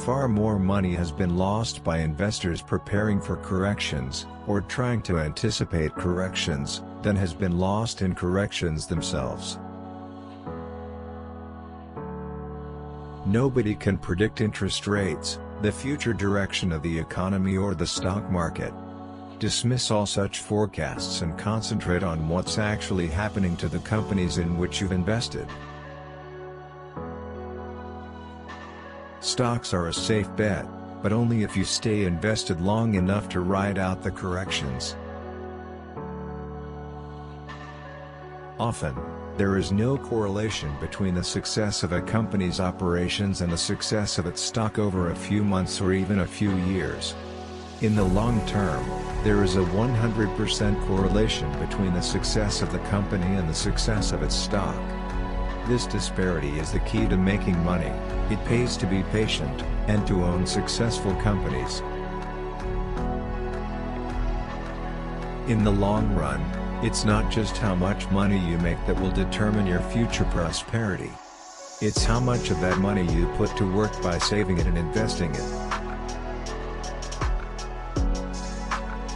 Far more money has been lost by investors preparing for corrections, or trying to anticipate corrections, than has been lost in corrections themselves. Nobody can predict interest rates, the future direction of the economy or the stock market. Dismiss all such forecasts and concentrate on what's actually happening to the companies in which you've invested. Stocks are a safe bet, but only if you stay invested long enough to ride out the corrections. Often, there is no correlation between the success of a company's operations and the success of its stock over a few months or even a few years. In the long term, there is a 100% correlation between the success of the company and the success of its stock. This disparity is the key to making money. It pays to be patient, and to own successful companies. In the long run, it's not just how much money you make that will determine your future prosperity. It's how much of that money you put to work by saving it and investing it.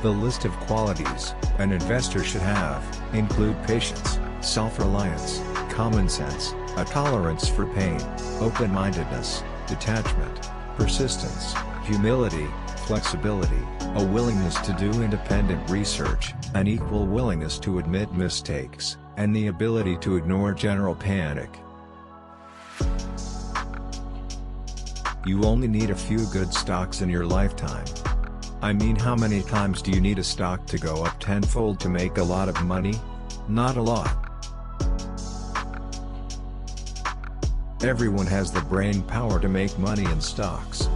The list of qualities an investor should have include patience, self-reliance, common sense, a tolerance for pain, open-mindedness, detachment, persistence, humility, flexibility, a willingness to do independent research, an equal willingness to admit mistakes, and the ability to ignore general panic. You only need a few good stocks in your lifetime. I mean, how many times do you need a stock to go up tenfold to make a lot of money? Not a lot. Everyone has the brain power to make money in stocks.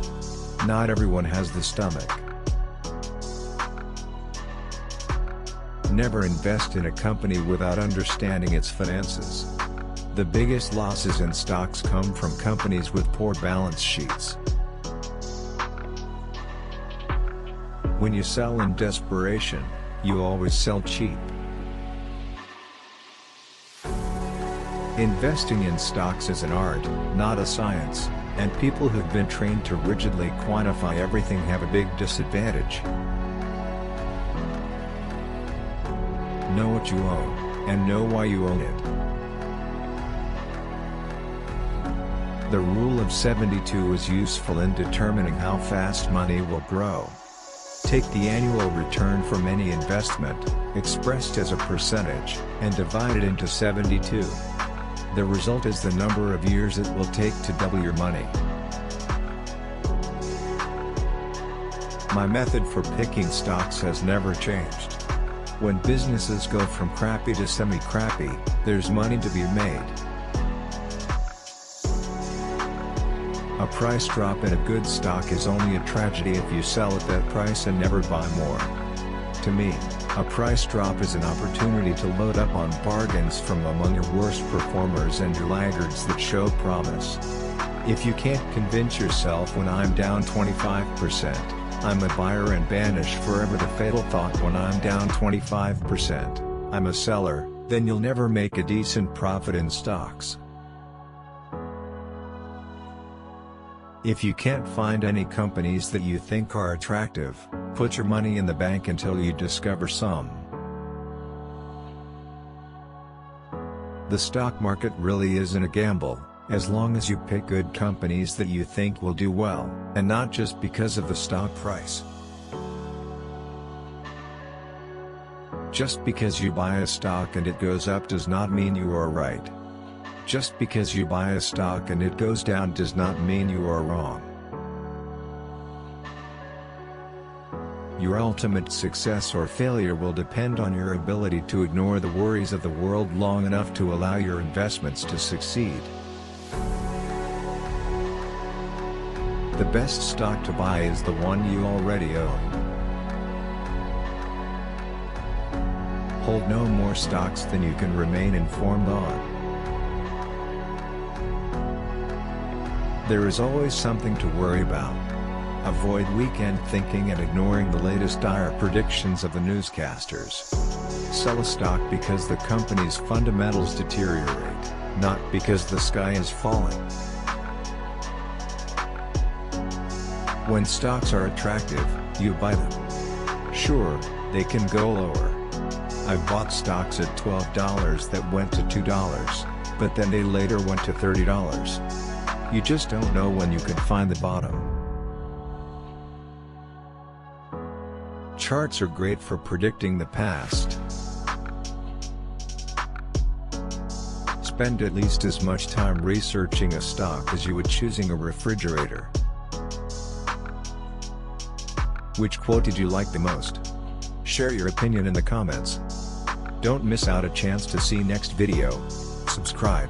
Not everyone has the stomach. Never invest in a company without understanding its finances. The biggest losses in stocks come from companies with poor balance sheets. When you sell in desperation, you always sell cheap. Investing in stocks is an art, not a science, and people who've been trained to rigidly quantify everything have a big disadvantage. Know what you own, and know why you own it. The rule of 72 is useful in determining how fast money will grow. Take the annual return from any investment, expressed as a percentage, and divide it into 72. The result is the number of years it will take to double your money. My method for picking stocks has never changed. When businesses go from crappy to semi-crappy, there's money to be made. A price drop in a good stock is only a tragedy if you sell at that price and never buy more. To me, a price drop is an opportunity to load up on bargains from among your worst performers and your laggards that show promise. If you can't convince yourself when I'm down 25%, I'm a buyer, and banish forever the fatal thought when I'm down 25%, I'm a seller, then you'll never make a decent profit in stocks. If you can't find any companies that you think are attractive, put your money in the bank until you discover some. The stock market really isn't a gamble, as long as you pick good companies that you think will do well, and not just because of the stock price. Just because you buy a stock and it goes up does not mean you are right. Just because you buy a stock and it goes down does not mean you are wrong. Your ultimate success or failure will depend on your ability to ignore the worries of the world long enough to allow your investments to succeed. The best stock to buy is the one you already own. Hold no more stocks than you can remain informed on. There is always something to worry about. Avoid weekend thinking and ignoring the latest dire predictions of the newscasters. Sell a stock because the company's fundamentals deteriorate, not because the sky is falling. When stocks are attractive, you buy them. Sure, they can go lower. I've bought stocks at $12 that went to $2, but then they later went to $30. You just don't know when you could find the bottom. Charts are great for predicting the past. Spend at least as much time researching a stock as you would choosing a refrigerator. Which quote did you like the most? Share your opinion in the comments. Don't miss out a chance to see next video. Subscribe.